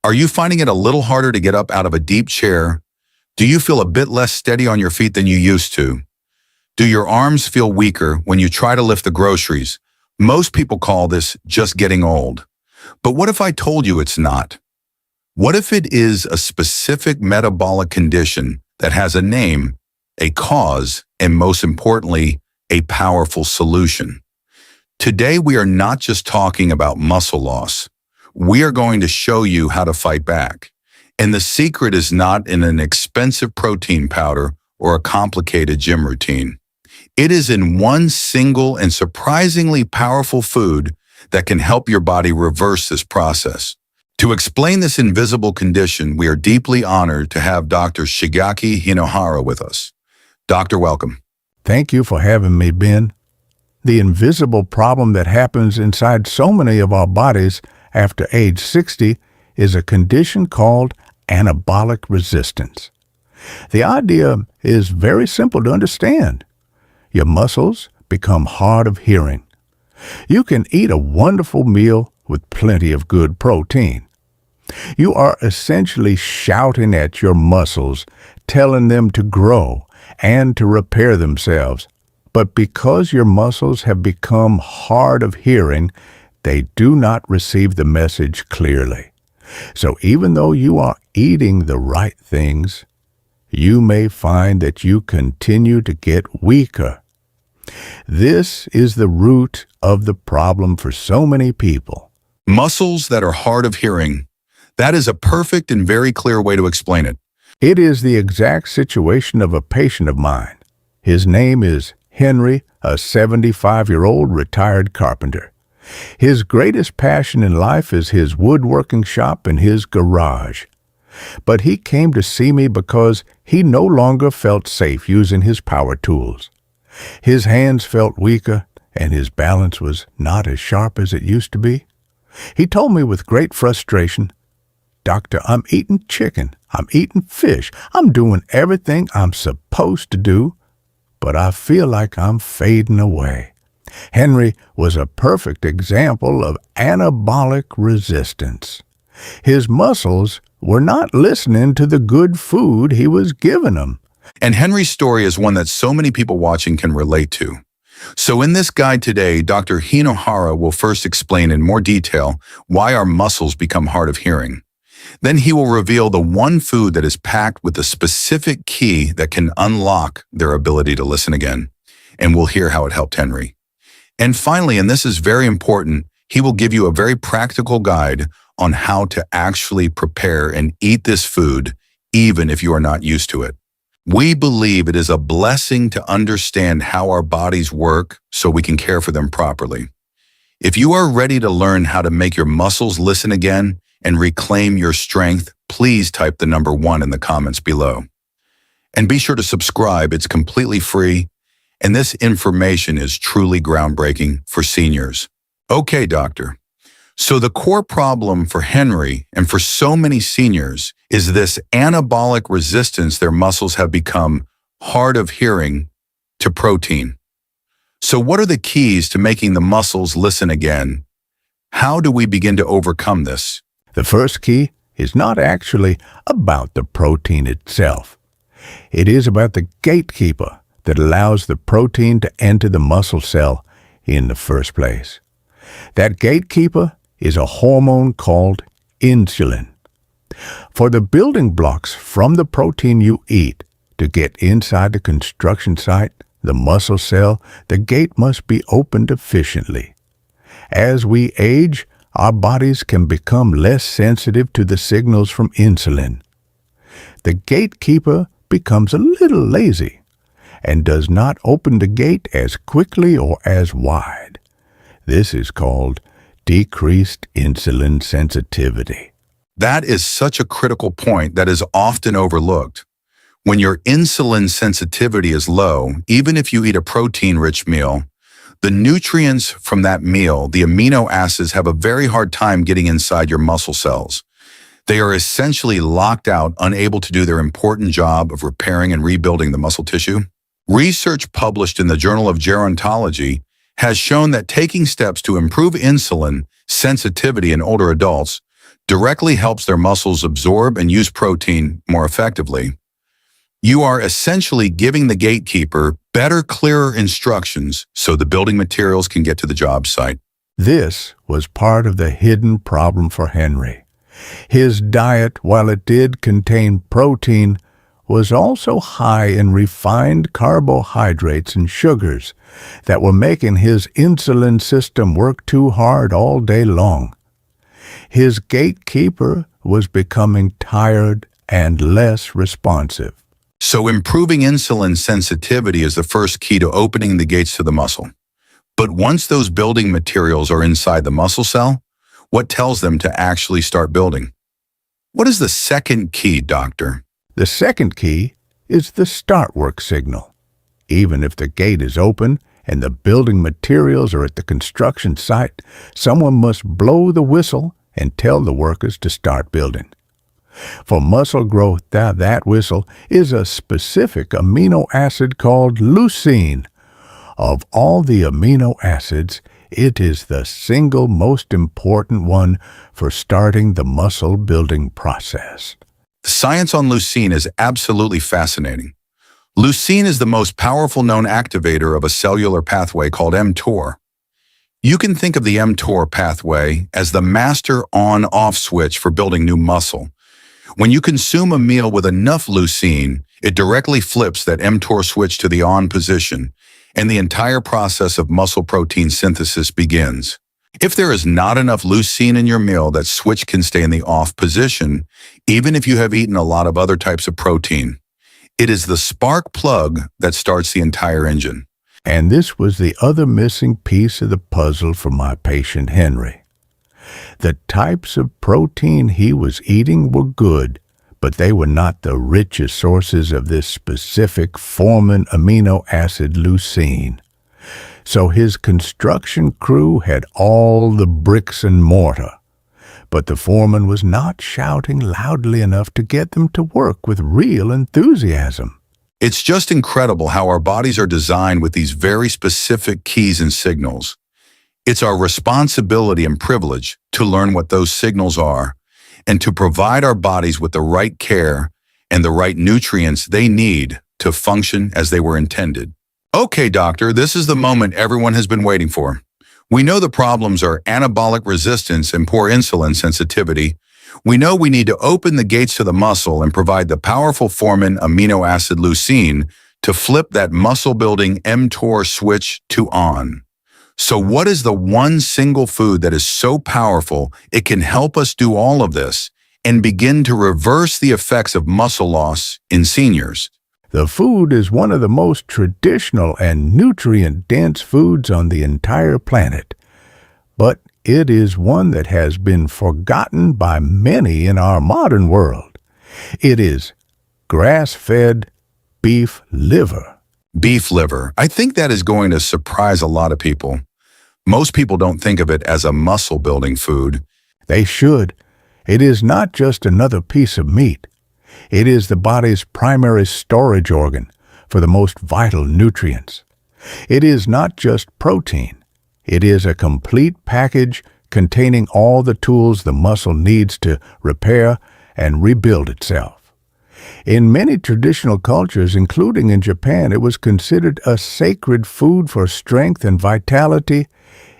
Are you finding it a little harder to get up out of a deep chair? Do you feel a bit less steady on your feet than you used to? Do your arms feel weaker when you try to lift the groceries? Most people call this just getting old. But what if I told you it's not? What if it is a specific metabolic condition that has a name, a cause, and most importantly, a powerful solution? Today, we are not just talking about muscle loss. We are going to show you how to fight back. And the secret is not in an expensive protein powder or a complicated gym routine. It is in one single and surprisingly powerful food that can help your body reverse this process. To explain this invisible condition, we are deeply honored to have Dr. Shigeaki Hinohara with us. Doctor, welcome. Thank you for having me, Ben. The invisible problem that happens inside so many of our bodies after age 60 is a condition called anabolic resistance. The idea is very simple to understand. Your muscles become hard of hearing. You can eat a wonderful meal with plenty of good protein. You are essentially shouting at your muscles, telling them to grow and to repair themselves. But because your muscles have become hard of hearing, they do not receive the message clearly. So even though you are eating the right things, you may find that you continue to get weaker. This is the root of the problem for so many people. Muscles that are hard of hearing. That is a perfect and very clear way to explain it. It is the exact situation of a patient of mine. His name is Henry, a 75-year-old retired carpenter. His greatest passion in life is his woodworking shop and his garage. But he came to see me because he no longer felt safe using his power tools. His hands felt weaker, and his balance was not as sharp as it used to be. He told me with great frustration, "Doctor, I'm eating chicken, I'm eating fish, I'm doing everything I'm supposed to do, but I feel like I'm fading away." Henry was a perfect example of anabolic resistance. His muscles were not listening to the good food he was giving them. And Henry's story is one that so many people watching can relate to. So in this guide today, Dr. Hinohara will first explain in more detail why our muscles become hard of hearing. Then he will reveal the one food that is packed with a specific key that can unlock their ability to listen again. And we'll hear how it helped Henry. And finally, and this is very important, he will give you a very practical guide on how to actually prepare and eat this food, even if you are not used to it. We believe it is a blessing to understand how our bodies work so we can care for them properly. If you are ready to learn how to make your muscles listen again and reclaim your strength, please type the number 1 in the comments below. And be sure to subscribe, it's completely free, and this information is truly groundbreaking for seniors. Okay, doctor. So the core problem for Henry and for so many seniors is this anabolic resistance their muscles have become hard of hearing to protein. So what are the keys to making the muscles listen again? How do we begin to overcome this? The first key is not actually about the protein itself. It is about the gatekeeper that allows the protein to enter the muscle cell in the first place. That gatekeeper is a hormone called insulin. For the building blocks from the protein you eat to get inside the construction site, the muscle cell, the gate must be opened efficiently. As we age, our bodies can become less sensitive to the signals from insulin. The gatekeeper becomes a little lazy and does not open the gate as quickly or as wide. This is called decreased insulin sensitivity. That is such a critical point that is often overlooked. When your insulin sensitivity is low, even if you eat a protein-rich meal, the nutrients from that meal, the amino acids, have a very hard time getting inside your muscle cells. They are essentially locked out, unable to do their important job of repairing and rebuilding the muscle tissue. Research published in the Journal of Gerontology has shown that taking steps to improve insulin sensitivity in older adults directly helps their muscles absorb and use protein more effectively. You are essentially giving the gatekeeper better, clearer instructions so the building materials can get to the job site. This was part of the hidden problem for Henry. His diet, while it did contain protein, was also high in refined carbohydrates and sugars that were making his insulin system work too hard all day long. His gatekeeper was becoming tired and less responsive. So improving insulin sensitivity is the first key to opening the gates to the muscle. But once those building materials are inside the muscle cell, what tells them to actually start building? What is the second key, doctor? The second key is the start work signal. Even if the gate is open and the building materials are at the construction site, someone must blow the whistle and tell the workers to start building. For muscle growth, that whistle is a specific amino acid called leucine. Of all the amino acids, it is the single most important one for starting the muscle building process. The science on leucine is absolutely fascinating. Leucine is the most powerful known activator of a cellular pathway called mTOR. You can think of the mTOR pathway as the master on-off switch for building new muscle. When you consume a meal with enough leucine, it directly flips that mTOR switch to the on position, and the entire process of muscle protein synthesis begins. If there is not enough leucine in your meal, that switch can stay in the off position, even if you have eaten a lot of other types of protein. It is the spark plug that starts the entire engine. And this was the other missing piece of the puzzle for my patient Henry. The types of protein he was eating were good, but they were not the richest sources of this specific forming amino acid leucine. So his construction crew had all the bricks and mortar, but the foreman was not shouting loudly enough to get them to work with real enthusiasm. It's just incredible how our bodies are designed with these very specific keys and signals. It's our responsibility and privilege to learn what those signals are and to provide our bodies with the right care and the right nutrients they need to function as they were intended. Okay, doctor, this is the moment everyone has been waiting for. We know the problems are anabolic resistance and poor insulin sensitivity. We know we need to open the gates to the muscle and provide the powerful formin amino acid leucine to flip that muscle-building mTOR switch to on. So what is the one single food that is so powerful it can help us do all of this and begin to reverse the effects of muscle loss in seniors? The food is one of the most traditional and nutrient-dense foods on the entire planet, but it is one that has been forgotten by many in our modern world. It is grass-fed beef liver. Beef liver. I think that is going to surprise a lot of people. Most people don't think of it as a muscle-building food. They should. It is not just another piece of meat. It is the body's primary storage organ for the most vital nutrients. It is not just protein. It is a complete package containing all the tools the muscle needs to repair and rebuild itself. In many traditional cultures, including in Japan, it was considered a sacred food for strength and vitality.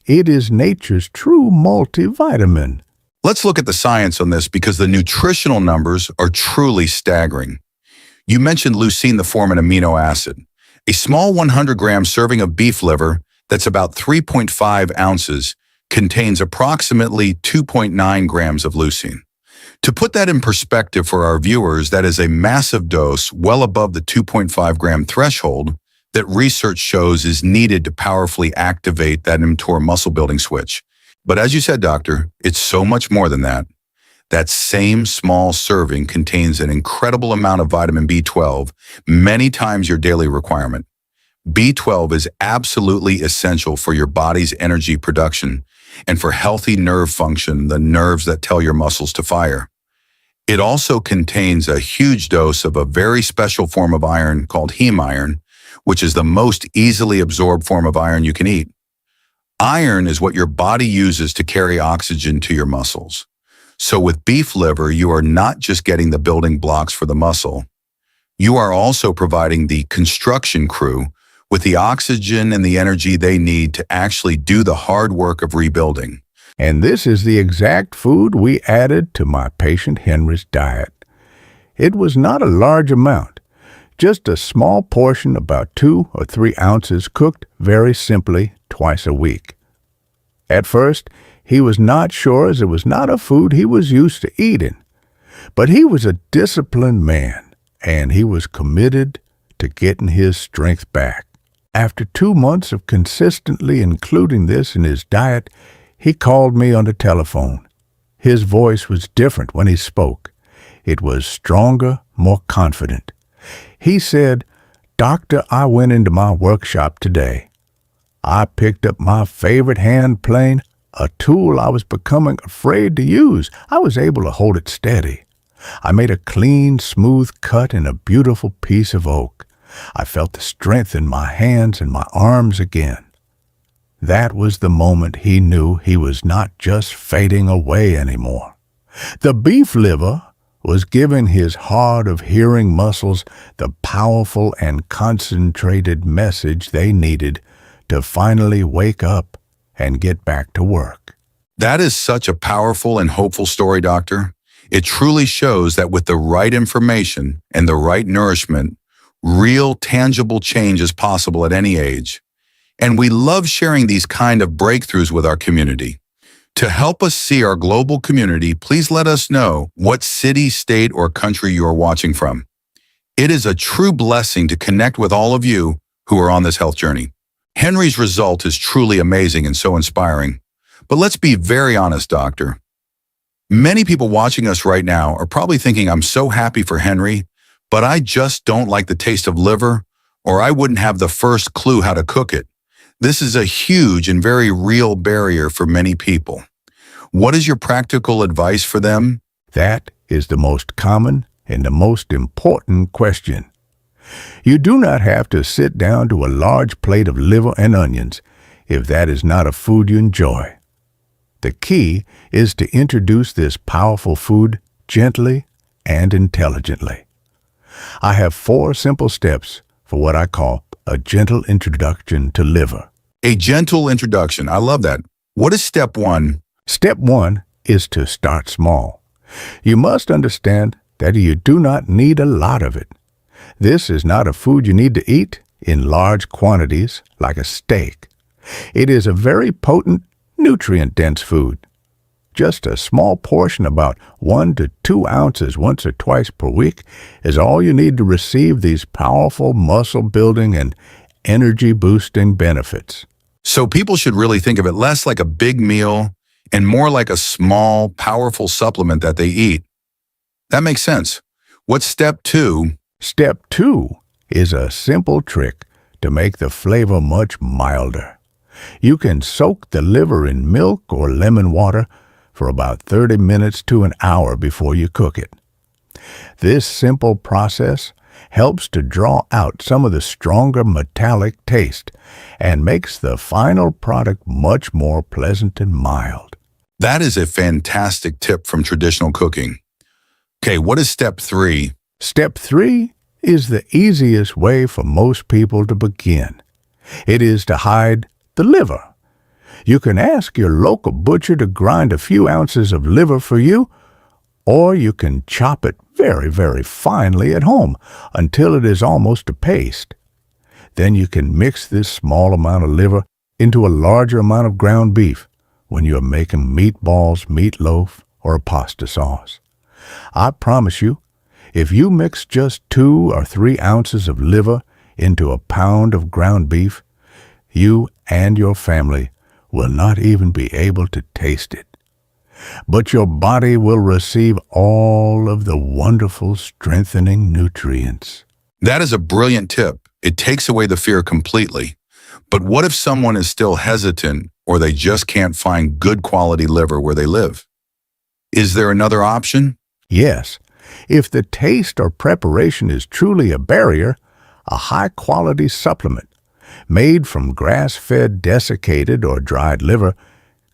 It is nature's true multivitamin. Let's look at the science on this because the nutritional numbers are truly staggering. You mentioned leucine, the formin amino acid. A small 100-gram serving of beef liver, that's about 3.5 ounces, contains approximately 2.9 grams of leucine. To put that in perspective for our viewers, that is a massive dose well above the 2.5-gram threshold that research shows is needed to powerfully activate that mTOR muscle-building switch. But as you said, doctor, it's so much more than that. That same small serving contains an incredible amount of vitamin B12, many times your daily requirement. B12 is absolutely essential for your body's energy production and for healthy nerve function, the nerves that tell your muscles to fire. It also contains a huge dose of a very special form of iron called heme iron, which is the most easily absorbed form of iron you can eat. Iron is what your body uses to carry oxygen to your muscles. So with beef liver, you are not just getting the building blocks for the muscle. You are also providing the construction crew with the oxygen and the energy they need to actually do the hard work of rebuilding. And this is the exact food we added to my patient Henry's diet. It was not a large amount, just a small portion, about 2 or 3 ounces, cooked very simply twice a week. At first, he was not sure, as it was not a food he was used to eating. But he was a disciplined man, and he was committed to getting his strength back. After 2 months of consistently including this in his diet, he called me on the telephone. His voice was different when he spoke. It was stronger, more confident. He said, "Doctor, I went into my workshop today. I picked up my favorite hand plane, a tool I was becoming afraid to use. I was able to hold it steady. I made a clean, smooth cut in a beautiful piece of oak. I felt the strength in my hands and my arms again." That was the moment he knew he was not just fading away anymore. The beef liver was giving his hard of hearing muscles the powerful and concentrated message they needed to finally wake up and get back to work. That is such a powerful and hopeful story, Doctor. It truly shows that with the right information and the right nourishment, real tangible change is possible at any age. And we love sharing these kind of breakthroughs with our community. To help us see our global community, please let us know what city, state, or country you are watching from. It is a true blessing to connect with all of you who are on this health journey. Henry's result is truly amazing and so inspiring. But let's be very honest, Doctor. Many people watching us right now are probably thinking, "I'm so happy for Henry, but I just don't like the taste of liver, or I wouldn't have the first clue how to cook it." This is a huge and very real barrier for many people. What is your practical advice for them? That is the most common and the most important question. You do not have to sit down to a large plate of liver and onions if that is not a food you enjoy. The key is to introduce this powerful food gently and intelligently. I have 4 simple steps for what I call a gentle introduction to liver. A gentle introduction. I love that. What is step 1? Step 1 is to start small. You must understand that you do not need a lot of it. This is not a food you need to eat in large quantities like a steak. It is a very potent, nutrient-dense food. Just a small portion, about 1 to 2 ounces once or twice per week, is all you need to receive these powerful muscle-building and energy-boosting benefits. So people should really think of it less like a big meal and more like a small, powerful supplement that they eat. That makes sense. What's step 2? Step 2 is a simple trick to make the flavor much milder. You can soak the liver in milk or lemon water for about 30 minutes to an hour before you cook it. This simple process helps to draw out some of the stronger metallic taste and makes the final product much more pleasant and mild. That is a fantastic tip from traditional cooking. Okay, what is step 3? Step 3 is the easiest way for most people to begin. It is to hide the liver. You can ask your local butcher to grind a few ounces of liver for you, or you can chop it very, very finely at home until it is almost a paste. Then you can mix this small amount of liver into a larger amount of ground beef when you are making meatballs, meatloaf, or a pasta sauce. I promise you, if you mix just 2 or 3 ounces of liver into a pound of ground beef, you and your family will not even be able to taste it. But your body will receive all of the wonderful strengthening nutrients. That is a brilliant tip. It takes away the fear completely. But what if someone is still hesitant or they just can't find good quality liver where they live? Is there another option? Yes, if the taste or preparation is truly a barrier, a high-quality supplement made from grass-fed desiccated or dried liver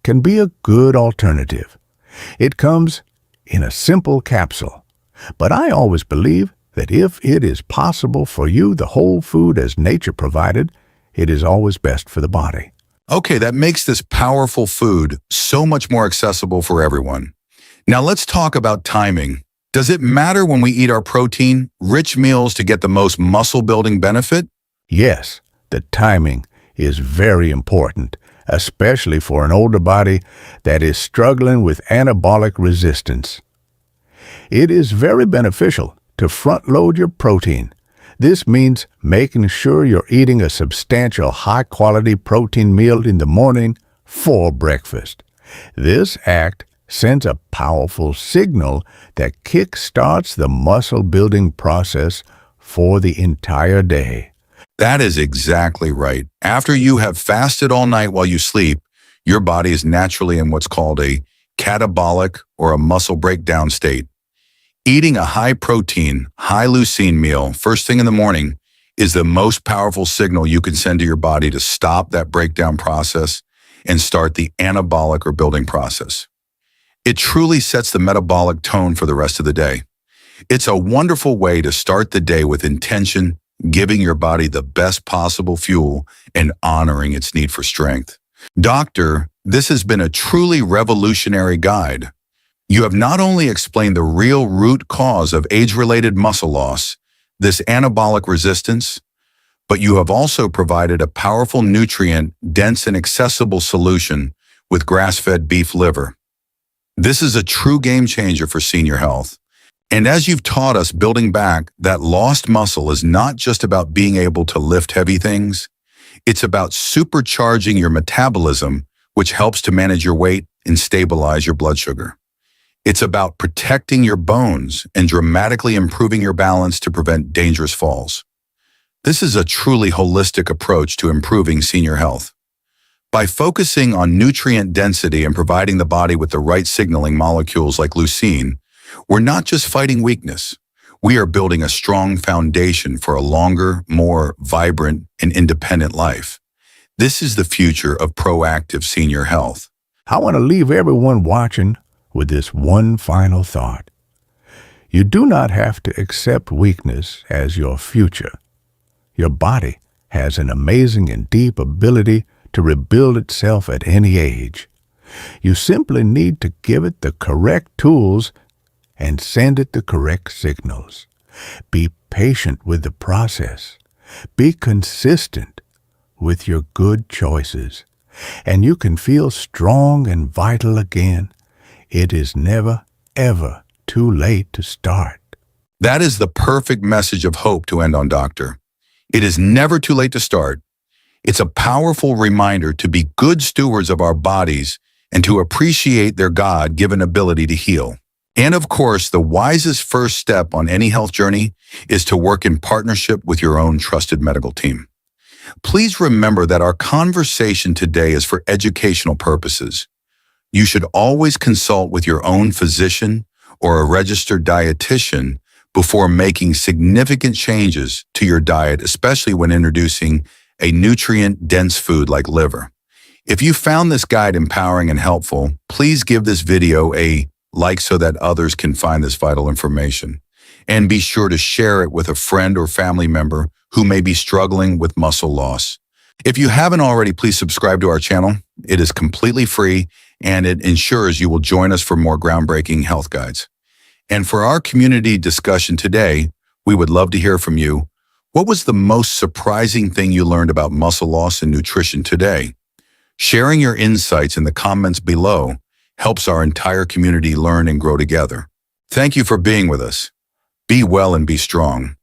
can be a good alternative. It comes in a simple capsule. But I always believe that if it is possible for you, the whole food as nature provided, it is always best for the body. Okay, that makes this powerful food so much more accessible for everyone. Now let's talk about timing. Does it matter when we eat our protein-rich meals to get the most muscle-building benefit? Yes, the timing is very important, especially for an older body that is struggling with anabolic resistance. It is very beneficial to front-load your protein. This means making sure you're eating a substantial high-quality protein meal in the morning for breakfast. This act sends a powerful signal that kick-starts the muscle-building process for the entire day. That is exactly right. After you have fasted all night while you sleep, your body is naturally in what's called a catabolic or a muscle breakdown state. Eating a high-protein, high-leucine meal first thing in the morning is the most powerful signal you can send to your body to stop that breakdown process and start the anabolic or building process. It truly sets the metabolic tone for the rest of the day. It's a wonderful way to start the day with intention, giving your body the best possible fuel and honoring its need for strength. Doctor, this has been a truly revolutionary guide. You have not only explained the real root cause of age-related muscle loss, this anabolic resistance, but you have also provided a powerful nutrient-dense and accessible solution with grass-fed beef liver. This is a true game changer for senior health. And as you've taught us, building back that lost muscle is not just about being able to lift heavy things. It's about supercharging your metabolism, which helps to manage your weight and stabilize your blood sugar. It's about protecting your bones and dramatically improving your balance to prevent dangerous falls. This is a truly holistic approach to improving senior health. By focusing on nutrient density and providing the body with the right signaling molecules like leucine, we're not just fighting weakness. We are building a strong foundation for a longer, more vibrant, and independent life. This is the future of proactive senior health. I want to leave everyone watching with this one final thought. You do not have to accept weakness as your future. Your body has an amazing and deep ability to rebuild itself at any age. You simply need to give it the correct tools and send it the correct signals. Be patient with the process. Be consistent with your good choices, and you can feel strong and vital again. It is never, ever too late to start. That is the perfect message of hope to end on, Doctor. It is never too late to start. It's a powerful reminder to be good stewards of our bodies and to appreciate their God-given ability to heal. And of course, the wisest first step on any health journey is to work in partnership with your own trusted medical team. Please remember that our conversation today is for educational purposes. You should always consult with your own physician or a registered dietitian before making significant changes to your diet, especially when introducing a nutrient-dense food like liver. If you found this guide empowering and helpful, please give this video a like so that others can find this vital information. And be sure to share it with a friend or family member who may be struggling with muscle loss. If you haven't already, please subscribe to our channel. It is completely free, and it ensures you will join us for more groundbreaking health guides. And for our community discussion today, we would love to hear from you. What was the most surprising thing you learned about muscle loss and nutrition today? Sharing your insights in the comments below helps our entire community learn and grow together. Thank you for being with us. Be well and be strong.